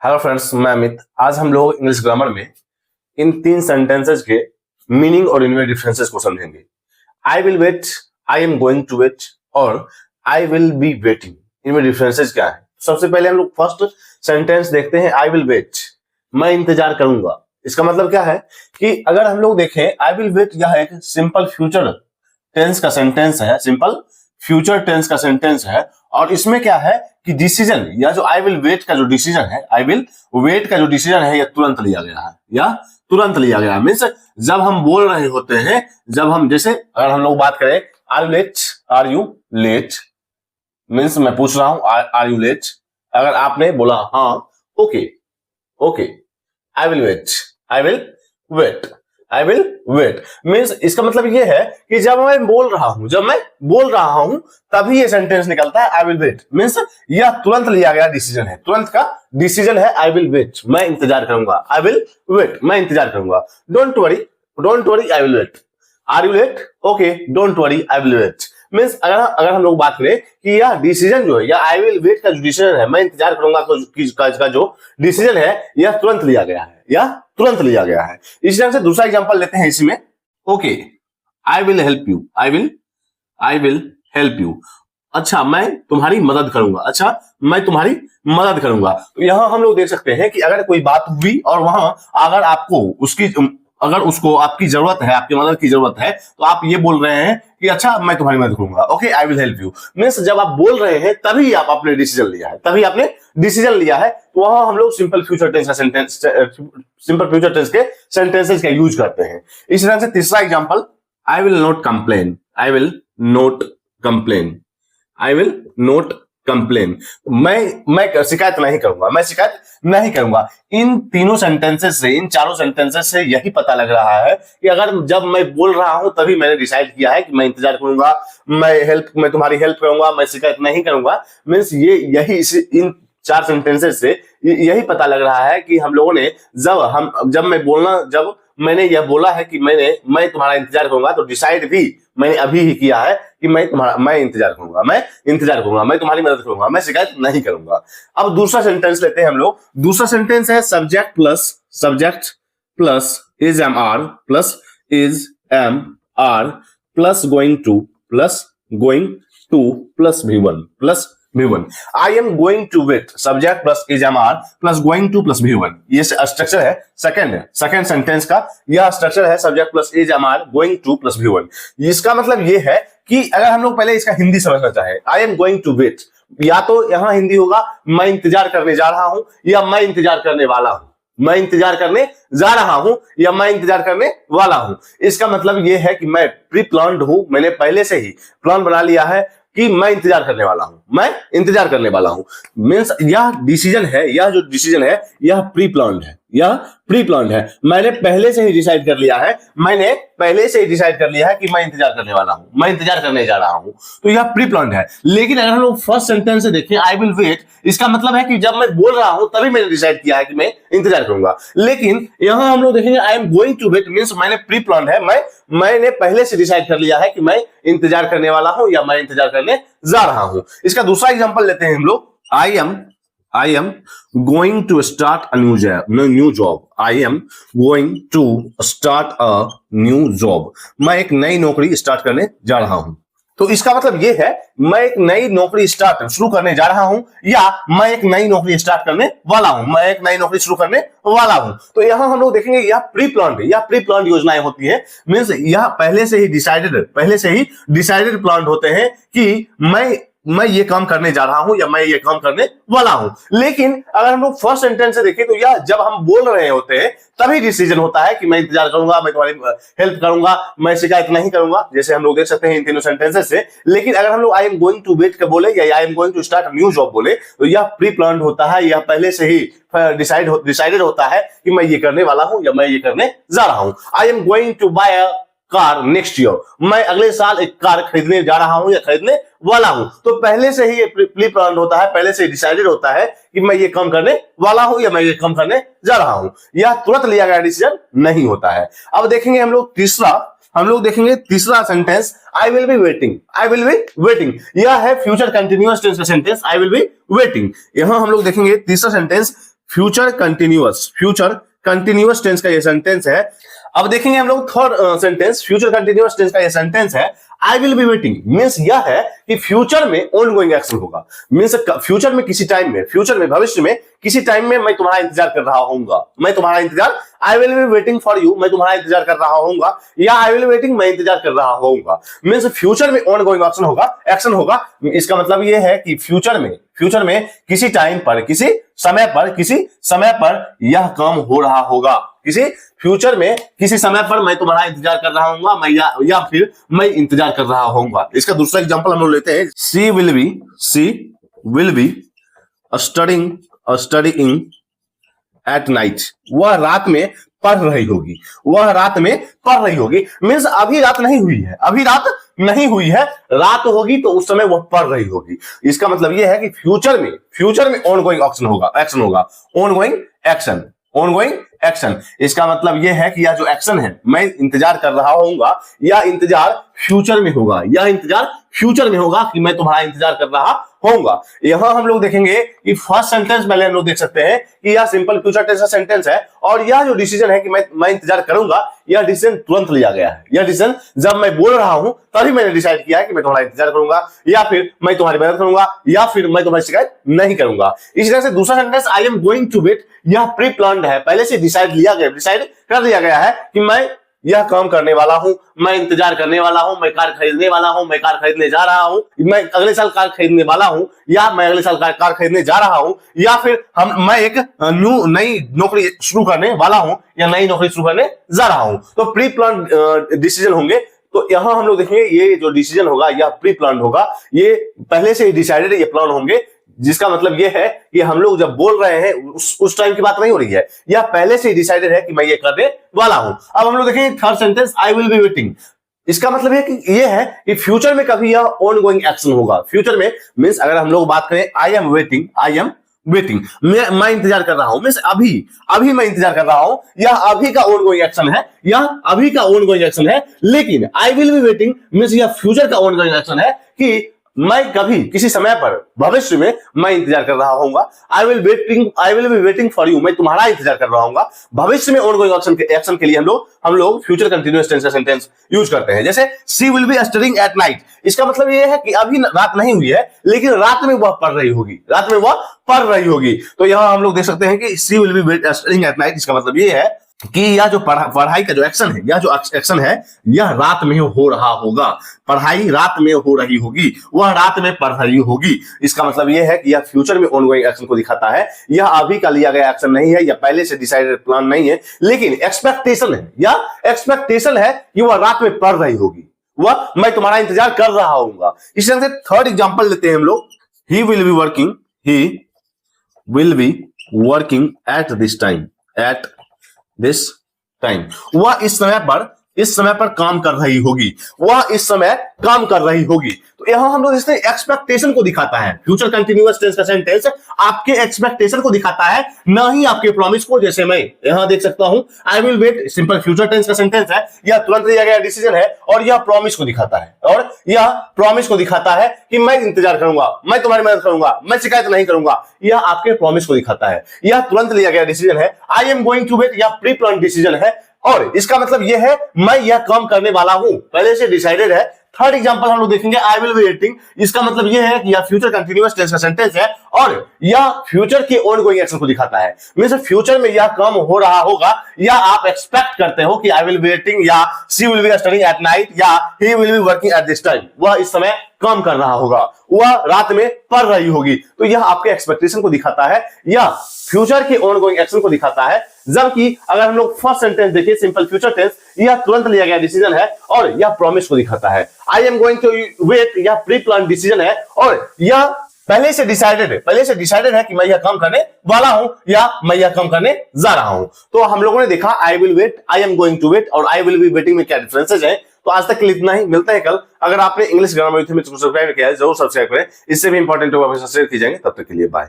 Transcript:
Hello friends, मैं अमित। आज हम लोग इंग्लिश ग्रामर में इन तीन सेंटेंसेस के मीनिंग और इनमें डिफरेंसेस को समझेंगे। I will wait, I am going to wait और आई विल बी वेटिंग, इनमें डिफरेंसेस क्या है। सबसे पहले हम लोग फर्स्ट सेंटेंस देखते हैं, आई विल वेट, मैं इंतजार करूंगा। इसका मतलब क्या है कि अगर हम लोग देखें आई विल वेट, यह एक सिंपल फ्यूचर टेंस का सेंटेंस है, सिंपल फ्यूचर टेंस का सेंटेंस है। और इसमें क्या है कि डिसीजन, या जो आई विल वेट का जो डिसीजन है, आई विल वेट का जो डिसीजन है, यह तुरंत लिया गया है, या तुरंत लिया गया है। मीन्स जब हम बोल रहे होते हैं, जब हम जैसे अगर हम लोग बात करें are you late, are you late, means मैं पूछ रहा हूं आर यू लेट। अगर आपने बोला हाँ, okay okay, I will wait, I will wait, I will wait, means इसका मतलब ये है कि जब मैं बोल रहा हूं तभी ये सेंटेंस निकलता है आई विल वेट। मीन्स यह तुरंत लिया गया डिसीजन है, तुरंत का डिसीजन है। आई विल वेट, मैं इंतजार करूंगा, आई विल वेट, मैं इंतजार करूंगा। Don't worry, I will wait. Are you late, okay, don't worry, I will wait. Means अगर हम लोग बात करें कि यह डिसीजन जो है, या आई विल वेट का जो डिसीजन है, मैं इंतजार करूंगा का जो डिसीजन है, यह तुरंत लिया गया है, या तुरंत लिया गया है। इसी तरह से दूसरा एग्जांपल लेते हैं इसमें, okay, I will help you, I will help you. अच्छा, मैं तुम्हारी मदद करूंगा, अच्छा मैं तुम्हारी मदद करूंगा। तो यहां हम लोग देख सकते हैं कि अगर कोई बात हुई और वहां अगर उसको आपकी जरूरत है, आपकी मदद की जरूरत है, तो आप ये बोल रहे हैं कि अच्छा मैं तुम्हारी मदद करूंगा, okay I will help you. Means जब आप बोल रहे हैं तभी आप आपने डिसीजन लिया है, तो वहां हम लोग सिंपल फ्यूचर टेंस के सेंटेंसेस का यूज करते हैं। इसी तरह से तीसरा example, I will not complain, I will not complain, I will not complain, मैं शिकायत नहीं करूंगा। इन तीनों सेंटेंसेस से, इन चारों सेंटेंसेस से यही पता लग रहा है कि अगर जब मैं बोल रहा हूं तभी मैंने डिसाइड किया है कि मैं इंतजार करूंगा, मैं तुम्हारी हेल्प करूंगा, मैं शिकायत नहीं करूंगा। मीन्स इन चार सेंटेंसेस से यही पता लग रहा है कि हम लोगों ने जब मैंने यह बोला है कि मैं तुम्हारा इंतजार करूंगा, तो डिसाइड भी मैंने अभी ही किया है कि मैं इंतजार करूंगा, मैं तुम्हारी मदद करूंगा, मैं शिकायत नहीं करूंगा। अब दूसरा सेंटेंस लेते हैं हम लोग। दूसरा सेंटेंस है subject plus is am are plus going to plus V1। I am going to wait, subject plus is am are plus going to plus V1। ये स्ट्रक्चर है सेकंड सेंटेंस का, यह स्ट्रक्चर है subject plus is am are going to plus V1। इसका मतलब ये है कि अगर हम लोग पहले इसका हिंदी समझना चाहे, I am going to wait, या तो यहां हिंदी होगा मैं इंतजार करने जा रहा हूं, या मैं इंतजार करने वाला हूं, मैं इंतजार करने जा रहा हूं, या मैं इंतजार करने वाला हूं। इसका मतलब यह है कि मैं प्री प्लान्ड हूं, मैंने पहले से ही प्लान बना लिया है कि मैं इंतजार करने वाला हूं, मीन्स यह डिसीजन है, यह जो डिसीजन है यह प्री प्लान्ड है। मैंने पहले से ही डिसाइड कर लिया है कि मैं इंतजार करने वाला हूं, मैं इंतजार करने जा रहा हूं, तो यह प्री प्लान्ड है। लेकिन अगर हम लोग फर्स्ट सेंटेंस से देखें, आई विल वेट, इसका मतलब है कि जब मैं बोल रहा हूं तभी मैंने डिसाइड किया है कि मैं इंतजार करूंगा। लेकिन यहां हम लोग देखेंगे I am going to wait, means मैंने प्री प्लान्ड है, मैंने पहले से डिसाइड कर लिया है कि मैं इंतजार करने वाला हूं, या मैं इंतजार करने जा रहा हूं। इसका दूसरा एग्जांपल लेते हैं हम लोग, I am going to start a new job. I am going to start a new job. मैं एक नई नौकरी स्टार्ट करने जा रहा हूं। तो इसका मतलब यह है मैं एक नई नौकरी शुरू करने जा रहा हूं, या मैं एक नई नौकरी स्टार्ट करने वाला हूं, मैं एक नई नौकरी शुरू करने वाला हूं। तो यहां हम लोग देखेंगे यह प्री प्लान्ड योजनाएं होती है। मींस यह पहले से ही डिसाइडेड प्लान्ड होते हैं कि मैं ये काम करने जा रहा हूं, या मैं ये काम करने वाला हूं। लेकिन अगर हम लोग फर्स्ट सेंटेंस से देखें, तो यह जब हम बोल रहे होते हैं तभी डिसीजन होता है कि मैं इंतजार करूंगा, मैं तुम्हारी हेल्प करूंगा, मैं शिकायत नहीं करूंगा, जैसे हम लोग देख सकते हैं इन तीनों सेंटेंसेस से। लेकिन अगर हम लोग I am going to wait का बोले, या I am going to start new job बोले, तो यह प्री प्लान्ड होता है, यह पहले से ही डिसाइडेड होता है कि मैं ये करने वाला हूं, या मैं ये करने जा रहा हूं। I am going to buy a car next year, मैं अगले साल एक कार खरीदने जा रहा हूं, या खरीदने वाला हूं। तो पहले से ही ये प्री प्लान्ड होता है, पहले से डिसाइडेड होता है कि मैं ये काम करने वाला हूं, या मैं ये काम करने जा रहा हूं। यह तुरंत लिया गया डिसीजन नहीं होता है। अब देखेंगे हम लोग तीसरा sentence, I will be waiting. यह है फ्यूचर कंटिन्यूअस टेंस का sentence, I will be waiting. यहां हम लोग देखेंगे तीसरा सेंटेंस, फ्यूचर कंटिन्यूअस टेंस का ये सेंटेंस है। अब देखेंगे हम लोग third sentence, future continuous tense का ये सेंटेंस है I will be waiting. Means यह है कि फ्यूचर में ऑन गोइंग एक्शन होगा। मीन्स फ्यूचर में किसी टाइम में, फ्यूचर में भविष्य में किसी टाइम में मैं तुम्हारा इंतजार कर रहा होऊंगा, मैं तुम्हारा इंतजार, आई will be waiting for you, मैं तुम्हारा इंतजार कर रहा होऊंगा, या आई विल बी वेटिंग, मैं इंतजार कर रहा होऊंगा। मीन्स फ्यूचर में ऑन गोइंग एक्शन होगा। इसका मतलब यह है कि फ्यूचर में किसी टाइम पर, किसी समय पर यह काम हो रहा होगा। किसी फ्यूचर में किसी समय पर मैं तुम्हारा इंतजार कर रहा होऊंगा, मैं या फिर मैं इंतजार कर रहा होऊंगा। इसका दूसरा एग्जांपल हम लोग लेते हैं, she will be studying at night. वह रात में पढ़ रही होगी। मीन्स अभी रात नहीं हुई है, रात होगी तो उस समय वह पढ़ रही होगी। इसका मतलब यह है कि फ्यूचर में ऑनगोइंग एक्शन होगा, ऑनगोइंग एक्शन। इसका मतलब यह है कि यह जो एक्शन है, मैं इंतजार कर रहा होऊंगा, या इंतजार फ्यूचर में होगा, कि मैं तुम्हारा इंतजार कर रहा होऊंगा। यहां हम लोग देखेंगे कि फर्स्ट सेंटेंस पहले हम लोग देख सकते हैं कि यह सिंपल फ्यूचर टेंस का सेंटेंस है, और यह जो डिसीजन है कि मैं इंतजार करूंगा, यह डिसीजन तुरंत लिया गया है। यह डिसीजन जब मैं बोल रहा हूं तभी मैंने डिसाइड किया है कि मैं तुम्हारा इंतजार करूंगा, या फिर मैं तुम्हारी मदद करूंगा, या फिर मैं तुम्हारी शिकायत नहीं करूंगा। इसी तरह से दूसरा sentence I am going to wait, यह प्री प्लान्ड है, पहले से डिसाइड कर लिया गया है कि मैं यह काम करने वाला हूं, मैं इंतजार करने वाला हूं, मैं कार खरीदने वाला हूं, मैं कार खरीदने जा रहा हूं, मैं अगले साल कार खरीदने वाला हूं, या मैं अगले साल कार खरीदने जा रहा हूं, या फिर मैं एक नई नौकरी शुरू करने वाला हूं, या नई नौकरी शुरू करने जा रहा हूं। तो प्री प्लान डिसीजन होंगे। तो यहां हम लोग देखेंगे ये जो डिसीजन होगा यह प्री प्लान होगा, ये पहले से ही डिसाइडेड ये प्लान होंगे। जिसका मतलब यह है कि हम लोग जब बोल रहे हैं उस टाइम की बात नहीं हो रही है, यह पहले से ही डिसाइडेड है कि मैं ये करने वाला हूं। अब हम लोग देखेंगे third sentence I will be waiting. इसका मतलब है कि यह है कि फ्यूचर में कभी यह ऑन गोइंग एक्शन होगा। फ्यूचर में मीन्स अगर हम लोग बात करें आई एम वेटिंग, मैं इंतजार कर रहा हूं, मीन्स अभी मैं इंतजार कर रहा हूं, यह अभी का ऑन गोइंग एक्शन है, लेकिन आई विल बी वेटिंग मीन्स यह फ्यूचर का ऑन गोइंग एक्शन है कि मैं कभी किसी समय पर भविष्य में मैं इंतजार कर रहा होऊंगा। आई will be waiting for you, मैं तुम्हारा इंतजार कर रहा होऊंगा। भविष्य में ऑनगोइंग एक्शन के लिए हम लोग फ्यूचर कंटीन्यूअस टेंस का सेंटेंस यूज करते हैं। जैसे she will be studying at night. इसका मतलब यह है कि अभी रात नहीं हुई है, लेकिन रात में वह पढ़ रही होगी। तो यहां हम लोग देख सकते हैं कि she will be studying at night. इसका मतलब यह है कि यह जो पढ़ाई का जो एक्शन है, यह रात में हो रहा होगा। पढ़ाई रात में हो रही होगी, वह रात में पढ़ रही होगी। इसका मतलब यह है कि यह फ्यूचर में ऑनगोइंग एक्शन को दिखाता है। यह अभी का लिया गया एक्शन नहीं है, यह पहले से डिसाइडेड प्लान नहीं है, लेकिन एक्सपेक्टेशन है कि वह रात में पढ़ रही होगी, वह मैं तुम्हारा इंतजार कर रहा होऊंगा। इस तरह से थर्ड एग्जांपल लेते हैं हम लोग, ही will be working at this time. वह इस समय पर काम कर रही होगी। तो यहां हम लोग इसने एक्सपेक्टेशन को दिखाता है। फ्यूचर कंटीन्यूअस टेंस का सेंटेंस आपके एक्सपेक्टेशन को दिखाता है, ना ही आपके प्रॉमिस को। जैसे मैं यहां देख सकता हूं I will wait, simple future tense का सेंटेंस है, यह तुरंत लिया गया डिसीजन है, और यह प्रॉमिस को दिखाता है कि मैं इंतजार करूंगा, मैं तुम्हारी मदद करूंगा, मैं शिकायत नहीं करूंगा। यह आपके प्रॉमिस को दिखाता है, यह तुरंत लिया गया डिसीजन है। I am going to wait, यह प्री प्लान डिसीजन है, और इसका मतलब यह है मैं यह काम करने वाला हूं, पहले से डिसाइडेड है। थर्ड एग्जांपल हम लोग देखेंगे आई विल बी वेटिंग। इसका मतलब यह है कि यह फ्यूचर कंटीन्यूअस टेंस का सेंटेंस है, और यह फ्यूचर के ऑनगोइंग एक्शन को दिखाता है। मींस फ्यूचर में यह काम हो रहा होगा, या आप एक्सपेक्ट करते हो कि आई विल बी वेटिंग, या she will be studying at night, या he will be working at this time. वह इस समय काम कर रहा होगा, वह रात में पढ़ रही होगी। तो यह आपके एक्सपेक्टेशन को दिखाता है, या फ्यूचर के ऑनगोइंग एक्शन को दिखाता है। जबकि अगर हम लोग फर्स्ट सेंटेंस देखिए, सिंपल फ्यूचर टेंस, यह तुरंत लिया गया डिसीजन है, और यह प्रॉमिस को दिखाता है। I am going to wait, यह प्री प्लान डिसीजन है, और यह पहले से डिसाइडेड है कि मैं यह काम करने वाला हूं, या मैं यह काम करने जा रहा हूं। तो हम लोगों ने देखा I will wait, I am going to wait और आई विल बी वेटिंग में क्या डिफरेंसेस है। तो आज तक के लिए इतना ही, मिलते हैं कल। अगर आपने इंग्लिश ग्रामर यूथ में सब्सक्राइब किया है जरूर सब्सक्राइब करें, इससे भी इंपॉर्टेंट होगा सब्सक्राइब कीजिएगा। तब तक के लिए बाय।